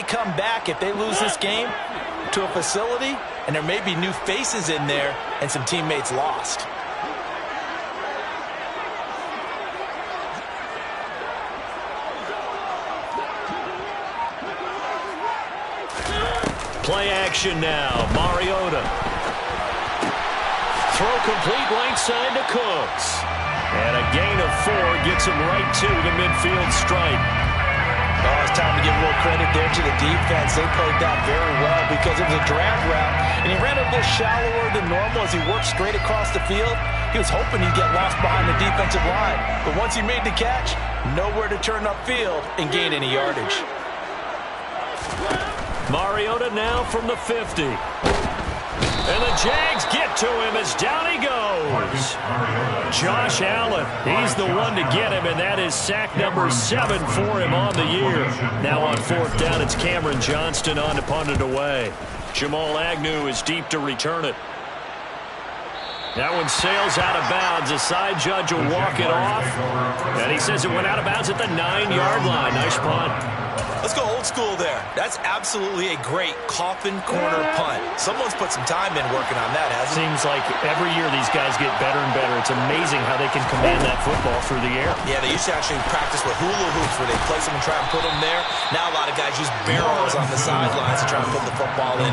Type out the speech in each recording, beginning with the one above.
come back if they lose this game to a facility, and there may be new faces in there and some teammates lost. Play action now. Mariota. Throw complete right side to Cooks. And a gain of 4 gets him right to the midfield stripe. Oh, it's time to give a little credit there to the defense. They played that very well because it was a drag route, and he ran a little shallower than normal as he worked straight across the field. He was hoping he'd get lost behind the defensive line, but once he made the catch, nowhere to turn upfield and gain any yardage. Mariota now from the 50. And the Jags get to him as down he goes. Josh Allen, he's the one to get him, and that is sack number 7 for him on the year. Now on 4th down, it's Cameron Johnston on to punt it away. Jamal Agnew is deep to return it. That one sails out of bounds. The side judge will walk it off. And he says it went out of bounds at the 9-yard line. Nice punt. Let's go old school there. That's absolutely a great coffin corner punt. Someone's put some time in working on that, hasn't it? Seems like every year these guys get better and better. It's amazing how they can command that football through the air. Yeah, they used to actually practice with hula hoops where they place them and try and put them there. Now a lot of guys use barrels on the sidelines to try and put the football in.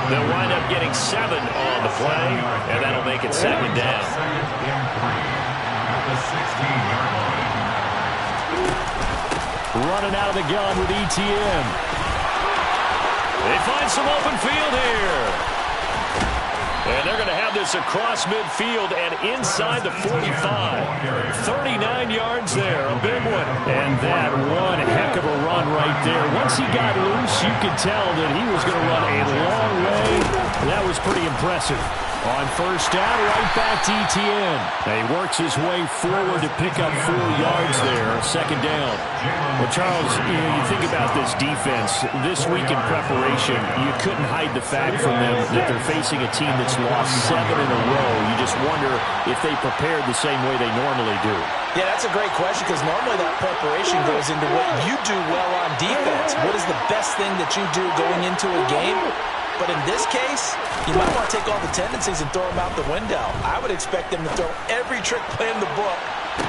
They'll wind up getting 7 on the play, and that'll make it 2nd down. Running out of the gun with ETN. They find some open field here. And they're going to have this across midfield and inside the 45. 39 yards there, a big one. And that one heck of a run right there. Once he got loose, you could tell that he was going to run a long way. That was pretty impressive. On 1st down, right back to ETN. Now he works his way forward to pick up 4 yards there, 2nd down. Well, Charles, you think about this defense. This week in preparation, you couldn't hide the fact from them that they're facing a team that's lost 7 in a row. You just wonder if they prepared the same way they normally do. Yeah, that's a great question because normally that preparation goes into what you do well on defense. What is the best thing that you do going into a game? But in this case, you might want to take all the tendencies and throw them out the window. I would expect them to throw every trick play in the book,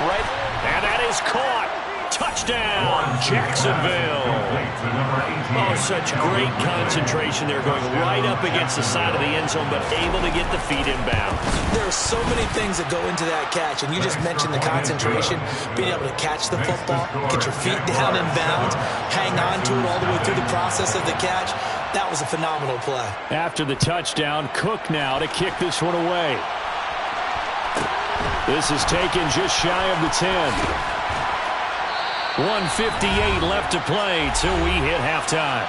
right? And that is caught. Touchdown, Jacksonville. Oh, such great concentration there, going right up against the side of the end zone, but able to get the feet inbound. There are so many things that go into that catch, and you just mentioned the concentration, being able to catch the football, get your feet down in bounds, hang on to it all the way through the process of the catch. That was a phenomenal play. After the touchdown, Cook now to kick this one away. This is taken just shy of the 10. 1:58 left to play till we hit halftime.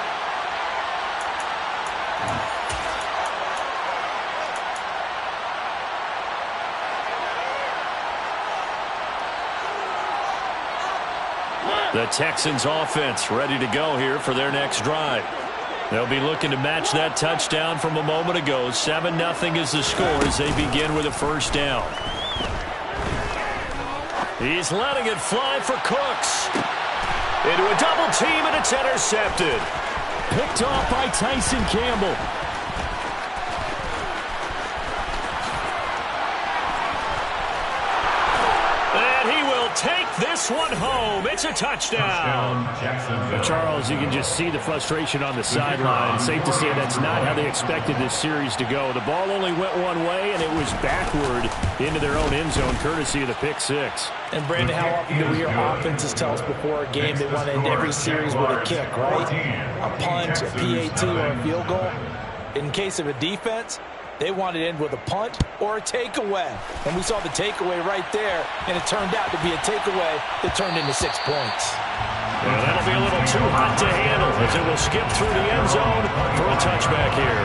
The Texans offense ready to go here for their next drive. They'll be looking to match that touchdown from a moment ago. 7-0 is the score as they begin with a 1st down. He's letting it fly for Cooks. Into a double team, and it's intercepted. Picked off by Tyson Campbell. And he will take this one home. It's a touchdown. Well, Charles, you can just see the frustration on the sideline. Safe to say that's not how they expected this series to go. The ball only went one way, and it was backward into their own end zone, courtesy of the pick 6. And, Brandon, how often do we hear offenses tell us before a game they want to end every series with a kick, right? A punt, a PAT, or a field goal. In case of a defense, they wanted to end with a punt or a takeaway. And we saw the takeaway right there, and it turned out to be a takeaway that turned into 6 points. Well, that'll be a little too hot to handle as it will skip through the end zone for a touchback here.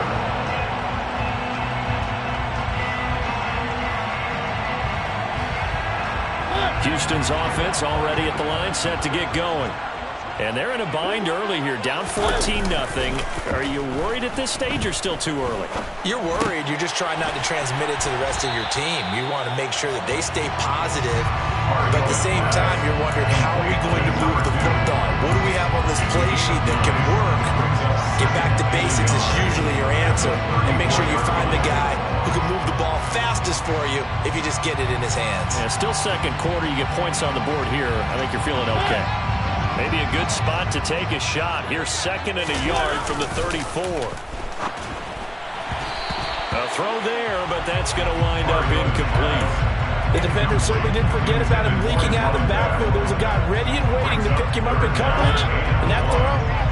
Houston's offense already at the line, set to get going. And they're in a bind early here, down 14-0. Are you worried at this stage or still too early? You're worried. You're just trying not to transmit it to the rest of your team. You want to make sure that they stay positive, but at the same time, you're wondering, how are we going to move the football? What do we have on this play sheet that can work usually your answer. And make sure you find the guy who can move the ball fastest for you if you just get it in his hands. Yeah, still second quarter. You get points on the board here. I think you're feeling okay. Maybe a good spot to take a shot. Here's 2nd and a yard from the 34. A throw there, but that's going to wind up incomplete. The defender certainly didn't forget about him leaking out of the backfield. There was a guy ready and waiting to pick him up in coverage. And that throw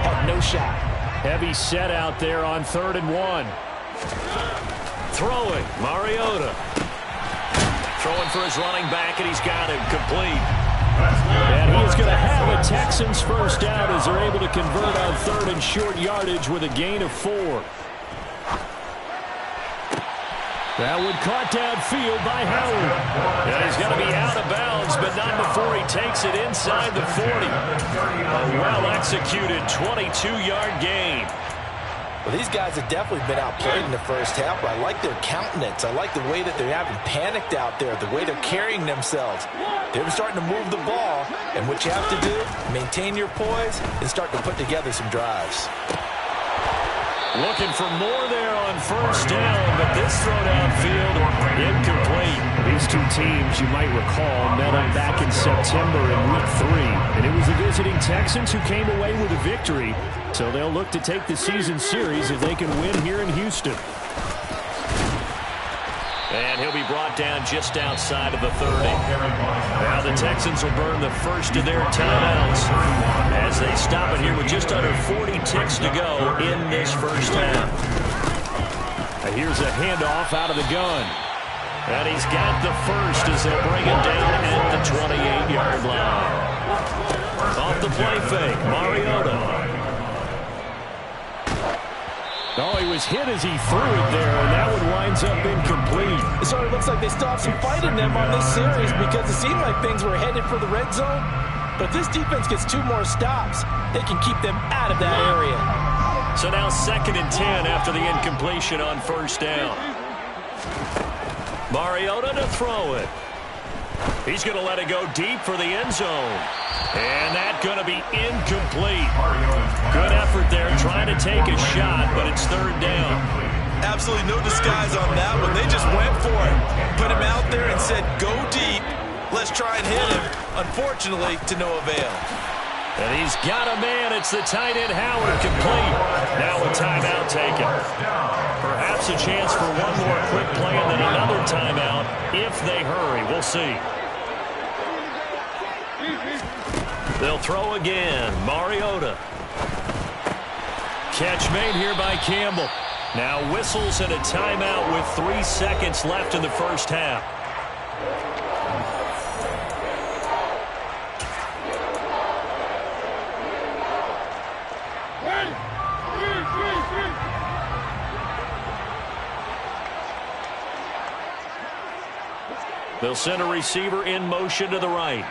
had no shot. Heavy set out there on 3rd and 1. Throwing, Mariota. Throwing for his running back, and he's got him complete. And he is going to have a Texans first down as they're able to convert on 3rd and short yardage with a gain of 4. That one caught downfield by Howard. And he's going to be out of bounds, but not before he takes it inside the 40. A well-executed 22-yard gain. Well, these guys have definitely been outplayed in the first half, but I like their countenance. I like the way that they haven't panicked out there, the way they're carrying themselves. They're starting to move the ball, and what you have to do, maintain your poise and start to put together some drives. Looking for more there on first down, but this throw downfield incomplete. These two teams, you might recall, met up back in September in Week 3. And it was the visiting Texans who came away with a victory. So they'll look to take the season series if they can win here in Houston. And he'll be brought down just outside of the 30. Now the Texans will burn the first of their timeouts as they stop it here with just under 40 ticks to go in this first half. Here's a handoff out of the gun. And he's got the first as they'll bring him down at the 28-yard line. Off the play fake, Mariota. Oh, he was hit as he threw it there, and that one winds up incomplete. It sort of looks like they still have some fight in them on this series because it seemed like things were headed for the red zone. But this defense gets 2 more stops. They can keep them out of that area. So now 2nd and 10 after the incompletion on first down. Mariota to throw it. He's going to let it go deep for the end zone. And that's going to be incomplete. Good effort there trying to take a shot, but it's 3rd down. Absolutely no disguise on that one. They just went for it. Put him out there and said, go deep. Let's try and hit him. Unfortunately, to no avail. And he's got a man. It's the tight end, Howard, complete. Now a timeout taken. Perhaps a chance for one more quick play and then another timeout if they hurry. We'll see. They'll throw again. Mariota. Catch made here by Campbell. Now whistles and a timeout with 3 seconds left in the first half. They'll send a receiver in motion to the right.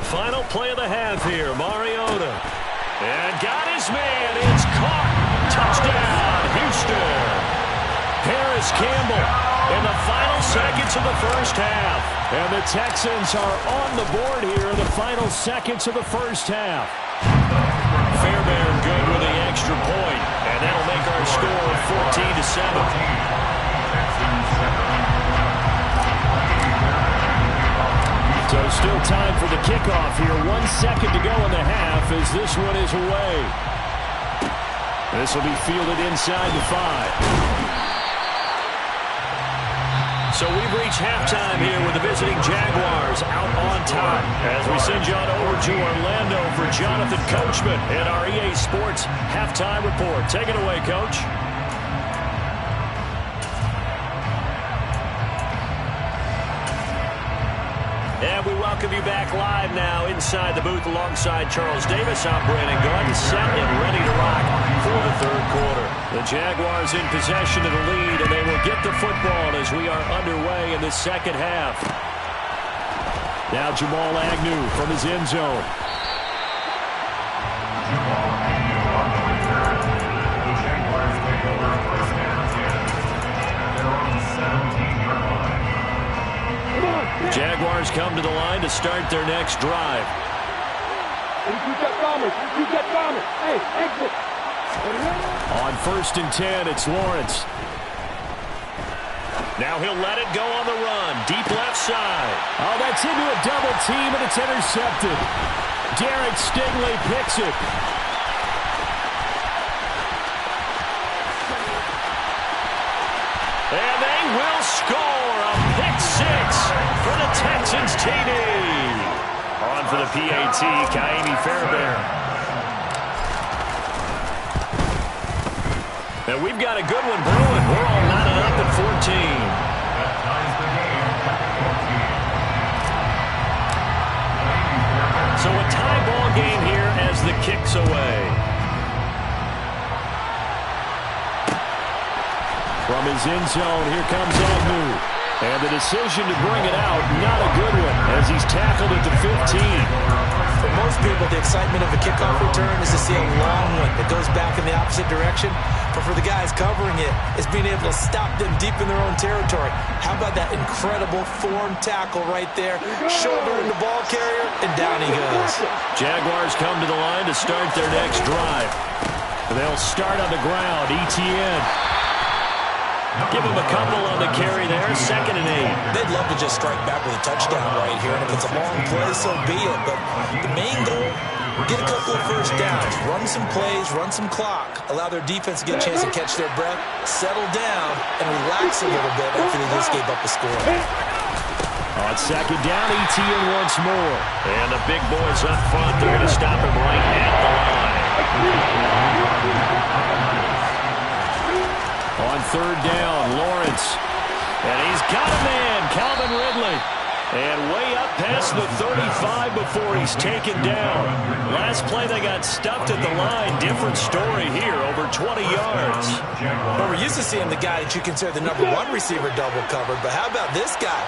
Final play of the half here, Mariota. And got his man. It's caught. Touchdown, Houston. Paris Campbell in the final seconds of the first half. And the Texans are on the board here in the final seconds of the first half. Fairbairn good with the extra point. And that'll make our score 14-7. So still time for the kickoff here. 1 second to go in the half as this one is away. This will be fielded inside the 5. So we've reached halftime here with the visiting Jaguars out on top. As we send you on over to Orlando for Jonathan Coachman in our EA Sports Halftime Report. Take it away, Coach. And we welcome you back live now inside the booth alongside Charles Davis. I'm Brandon Gaudin, set and ready to rock for the 3rd quarter. The Jaguars in possession of the lead, and they will get the football as we are underway in the second half. Now Jamal Agnew from his end zone. Jaguars come to the line to start their next drive. On 1st and 10, it's Lawrence. Now he'll let it go on the run. Deep left side. Oh, that's into a double team, and it's intercepted. Derek Stingley picks it. And they will score a pick six for the Texans TD. On for the PAT, Ka'imi Fairbairn. And we've got a good one brewing. We're all knotted up at 14. So a tie ball game here as the kick's away. From his end zone, here comes Agnew. And the decision to bring it out, not a good one, as he's tackled at the 15. For most people, the excitement of a kickoff return is to see a long one that goes back in the opposite direction. But for the guys covering it, it's being able to stop them deep in their own territory. How about that incredible form tackle right there? Shouldering the ball carrier, and down he goes. Jaguars come to the line to start their next drive. They'll start on the ground. ETN. Give him a couple on the carry there. 2nd and 8. They'd love to just strike back with a touchdown right here. And if it's a long play, so be it. But the main goal, get a couple of first downs. Run some plays, run some clock. Allow their defense to get a chance to catch their breath, settle down, and relax a little bit after they just gave up a score. On 2nd down, ETN once more. And the big boys up front, they're going to stop him right at the line. On 3rd down, Lawrence. And he's got a man, Calvin Ridley. And way up past the 35 before he's taken down. Last play they got stuffed at the line. Different story here, over 20 yards. Well, we're used to seeing the guy that you consider the #1 receiver double covered. But how about this guy?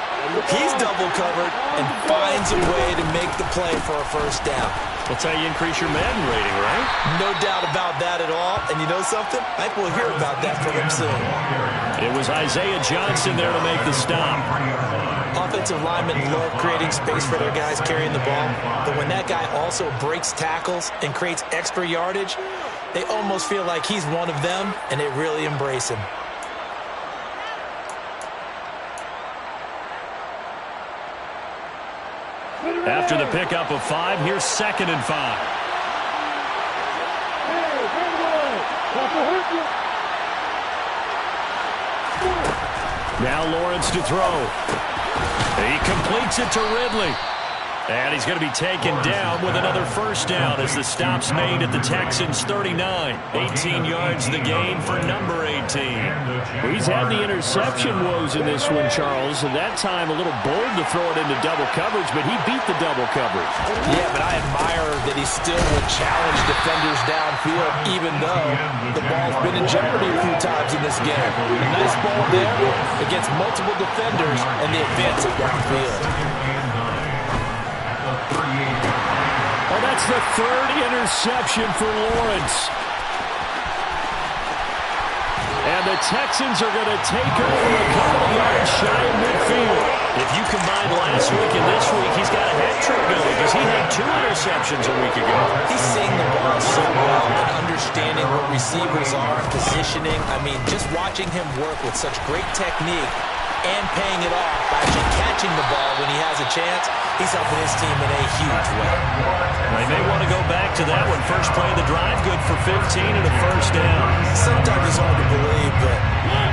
He's double covered and finds a way to make the play for a first down. That's how you increase your Madden rating, right? No doubt about that at all. And you know something? I think we'll hear about that from him soon. It was Isaiah Johnson there to make the stop. Offensive linemen love creating space for their guys carrying the ball. But when that guy also breaks tackles and creates extra yardage, they almost feel like he's one of them, and they really embrace him. After the pickup of 5, here's 2nd and 5. Now Lawrence to throw. He completes it to Ridley. And he's going to be taken down with another first down as the stop's made at the Texans' 39. 18 yards the gain for number 18. He's had the interception woes in this one, Charles, and that time a little bold to throw it into double coverage, but he beat the double coverage. Yeah, but I admire that he still will challenge defenders downfield, even though the ball's been in jeopardy a few times in this game. A nice ball there against multiple defenders, and they advance it downfield. Oh, that's the 3rd interception for Lawrence. And the Texans are going to take over a couple of yards shy of midfield. If you combine last week and this week, he's got a hat trick going because he had 2 interceptions a week ago. He's seeing the ball so well and understanding what receivers are, positioning. I mean, just watching him work with such great technique and paying it off by actually catching the ball when he has a chance, he's helping his team in a huge way. They may want to go back to that one. First play of the drive, good for 15 and a first down. Sometimes it's hard to believe, but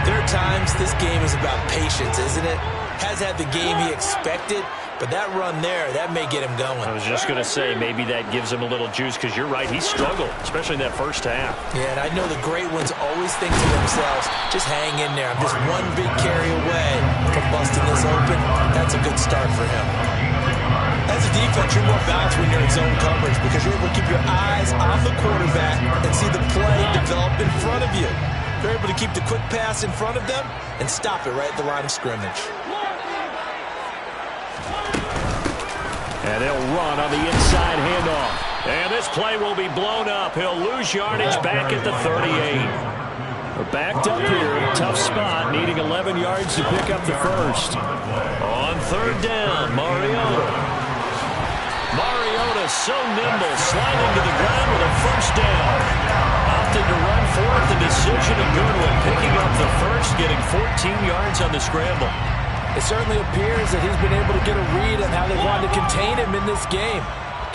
there are times this game is about patience, isn't it? Has had the game he expected, but that run there, that may get him going. I was just going to say, maybe that gives him a little juice because you're right, he struggled, especially in that first half. Yeah, and I know the great ones always think to themselves, just hang in there. I'm just one big carry away from busting this open. That's a good start for him. As a defense, you're more balanced when you're in zone coverage because you're able to keep your eyes on the quarterback and see the play develop in front of you. You're able to keep the quick pass in front of them and stop it right at the line of scrimmage. And they'll run on the inside handoff. And this play will be blown up. He'll lose yardage back at the 38. We're backed up here. Tough spot, needing 11 yards to pick up the first. On 3rd down, Mariota so nimble, sliding to the ground with a first down. Opted to run for it, the decision a good one, picking up the first, getting 14 yards on the scramble. It certainly appears that he's been able to get a read on how they wanted to contain him in this game.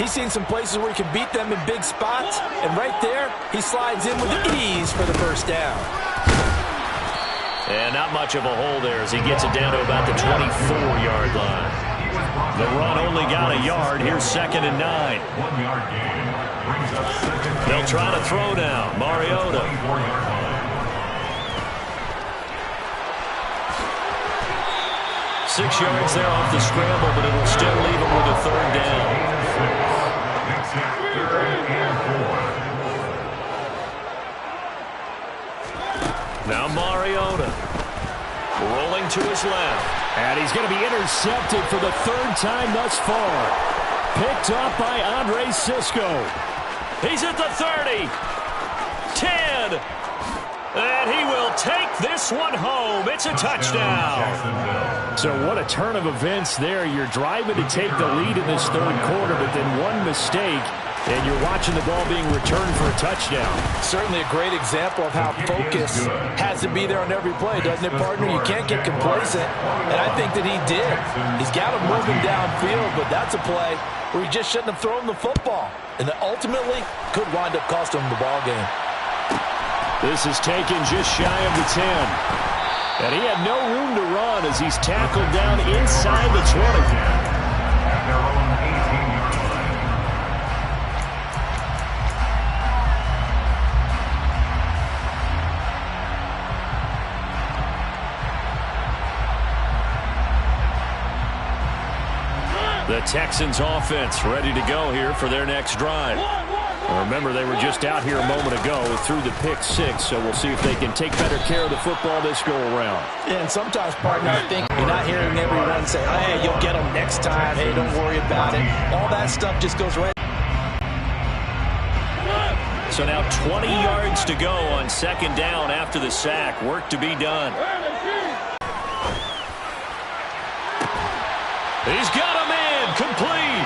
He's seen some places where he can beat them in big spots, and right there, he slides in with ease for the first down. And not much of a hole there as he gets it down to about the 24-yard line. The run only got a yard. Here's 2nd and 9. 1 yard gain. Brings up 2nd. They'll try to throw now. Mariota. 4-yard line. 6 yards there off the scramble, but it'll still leave him with a 3rd down. Makes it 3rd and 4. Now Mariota. Rolling to his left. And he's going to be intercepted for the 3rd time thus far. Picked up by Andre Cisco. He's at the 30. 10. And he will take this one home. It's a touchdown. So what a turn of events there. You're driving to take the lead in this 3rd quarter, but then one mistake, and you're watching the ball being returned for a touchdown. Certainly a great example of how focus has to be there on every play, doesn't it, partner? You can't get complacent, and I think that he did. He's got him moving downfield, but that's a play where he just shouldn't have thrown the football, and that ultimately could wind up costing him the ball game. This is taken just shy of the 10. And he had no room to run as he's tackled down inside the 20. At their own 18-yard line. The Texans offense ready to go here for their next drive. Remember, they were just out here a moment ago through the pick 6, so we'll see if they can take better care of the football this go-around. And sometimes, partner, I think you're not hearing everyone say, hey, you'll get them next time. Hey, don't worry about it. All that stuff just goes right. So now 20 yards to go on 2nd down after the sack. Work to be done. He's got a man complete.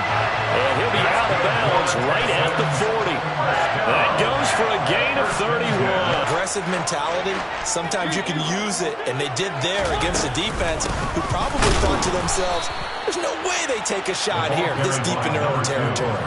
And he'll be out of bounds right at the 40. That goes for a gain of 31. Aggressive mentality, sometimes you can use it, and they did there against a defense who probably thought to themselves, there's no way they take a shot here this deep in their own territory.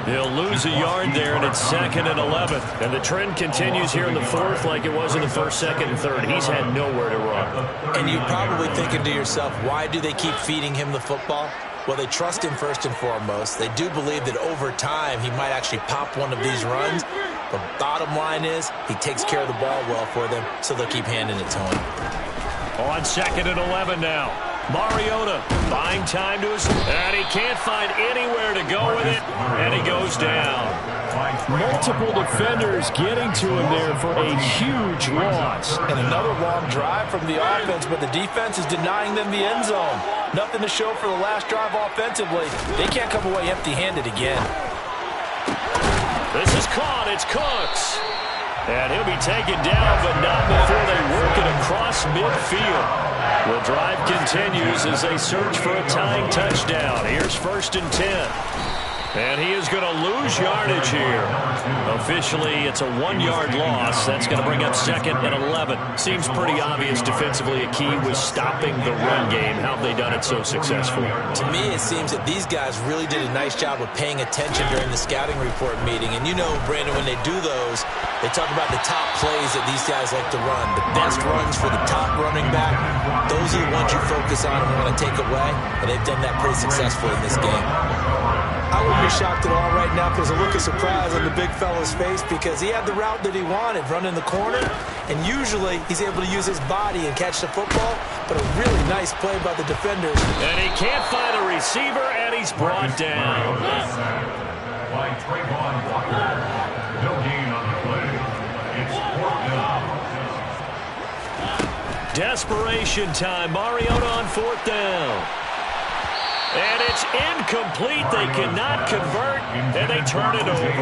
They'll lose a yard there, and it's 2nd and 11. And the trend continues here in the 4th like it was in the 1st, 2nd, and 3rd. He's had nowhere to run. And you're probably thinking to yourself, why do they keep feeding him the football? Well, they trust him first and foremost. They do believe that over time he might actually pop one of these runs. But bottom line is he takes care of the ball well for them, so they'll keep handing it to him. On 2nd and 11 now. Mariota buying time to his, and he can't find anywhere to go with it, and he goes down. Multiple defenders getting to him there for a huge loss. And another long drive from the offense, but the defense is denying them the end zone. Nothing to show for the last drive offensively. They can't come away empty-handed again. This is caught. It's Cooks. And he'll be taken down, but not before they work it across midfield. The drive continues as they search for a tying touchdown. Here's 1st and 10. And he is going to lose yardage here. Officially, it's a 1-yard loss. That's going to bring up 2nd and 11. Seems pretty obvious defensively a key was stopping the run game. How have they done it so successfully? To me, it seems that these guys really did a nice job of paying attention during the scouting report meeting. And you know, Brandon, when they do those, they talk about the top plays that these guys like to run. The best runs for the top running back. Those are the ones you focus on and want to take away. And they've done that pretty successfully in this game. I wouldn't be shocked at all right now if there's a look of surprise on the big fella's face because he had the route that he wanted, running the corner, and usually he's able to use his body and catch the football, but a really nice play by the defenders. And he can't find a receiver, and he's brought down. By Trayvon Walker. No gain on the play. It's 4th down. Desperation time. Mariota on 4th down. And it's incomplete. They cannot convert, and they turn it over.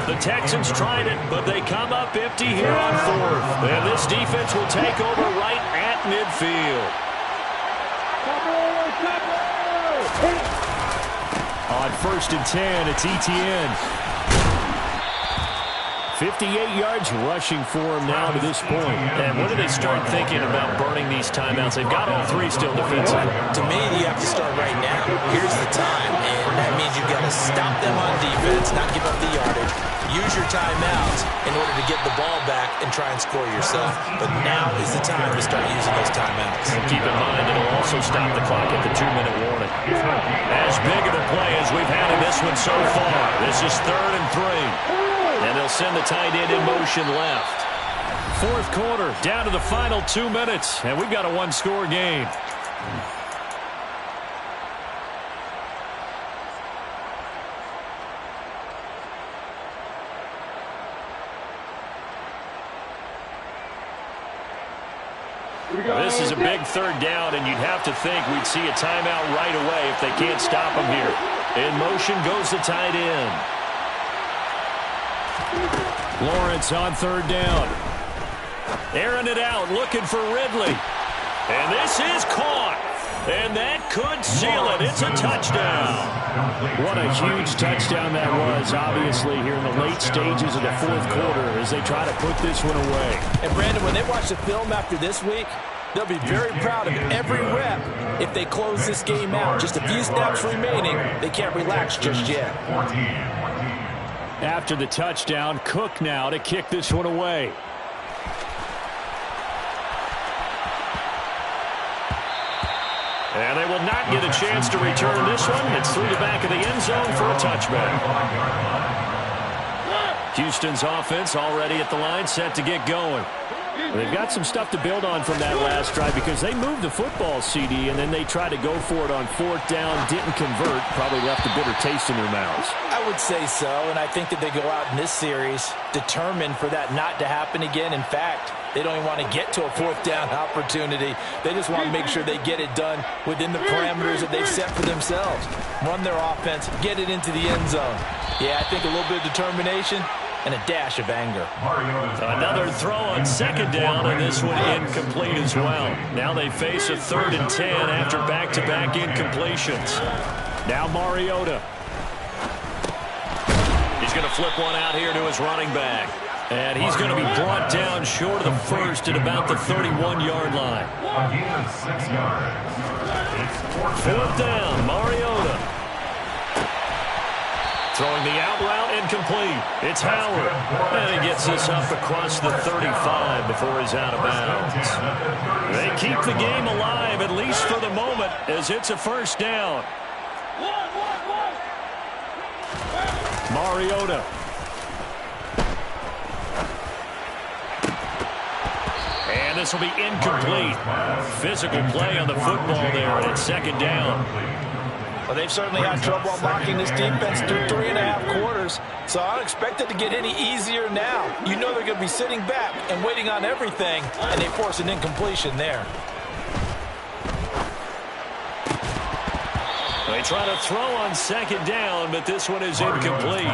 The Texans tried it, but they come up empty here on 4th. And this defense will take over right at midfield. On 1st and 10, it's Etienne. 58 yards rushing for him now to this point. And when do they start thinking about burning these timeouts? They've got all three still defensive. To me, you have to start right now. Here's the time, and that means you've got to stop them on defense, not give up the yardage. Use your timeouts in order to get the ball back and try and score yourself. But now is the time to start using those timeouts. And keep in mind, it'll also stop the clock at the 2-minute warning. As big of a play as we've had in this one so far. This is 3rd and 3. And they'll send the tight end in motion left. 4th quarter, down to the final 2 minutes, and we've got a one-score game. This is a big 3rd down, and you'd have to think we'd see a timeout right away if they can't stop him here. In motion goes the tight end. Lawrence on 3rd down. Airing it out, looking for Ridley. And this is caught. And that could seal it. It's a touchdown. What a huge touchdown that was, obviously, here in the late stages of the 4th quarter as they try to put this one away. And, Brandon, when they watch the film after this week, they'll be very proud of every rep if they close this game out. Just a few snaps remaining. They can't relax just yet. After the touchdown, Cook now to kick this one away. And they will not get a chance to return this one. It's through the back of the end zone for a touchback. Houston's offense already at the line, set to get going. They've got some stuff to build on from that last drive because they moved the football, CD, and then they tried to go for it on 4th down, didn't convert, probably left a bitter taste in their mouths. I would say so, and I think that they go out in this series determined for that not to happen again. In fact, they don't even want to get to a 4th down opportunity. They just want to make sure they get it done within the parameters that they've set for themselves. Run their offense, get it into the end zone. Yeah, I think a little bit of determination and a dash of anger. Another throw on 2nd down, and this one incomplete as well. Now they face a 3rd and 10 after back-to-back incompletions. Now Mariota. He's going to flip one out here to his running back. And he's going to be brought down short of the first at about the 31-yard line. 4th down, Mariota. Throwing the out route incomplete. It's Howard. And he gets this up across the 35 before he's out of bounds. They keep the game alive, at least for the moment, as it's a 1st down. Mariota. And this will be incomplete. Physical play on the football there, and it's 2nd down. Well, they've certainly had trouble unlocking this defense through 3.5 quarters, so I don't expect it to get any easier now. You know they're going to be sitting back and waiting on everything, and they force an incompletion there. They try to throw on 2nd down, but this one is incomplete.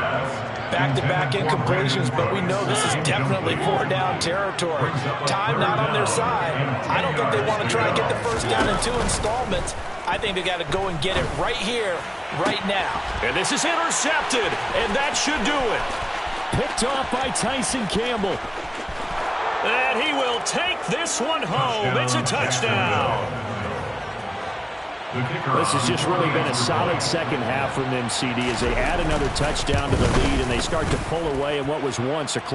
Back-to-back incompletions, but we know this is definitely 4th-down territory. Time not on their side. I don't think they want to try and get the 1st down in 2 installments. I think they got to go and get it right here, right now. And this is intercepted, and that should do it. Picked off by Tyson Campbell. And he will take this one home. It's a touchdown. This has just really been a solid 2nd half from them, CD, as they add another touchdown to the lead and they start to pull away in what was once a close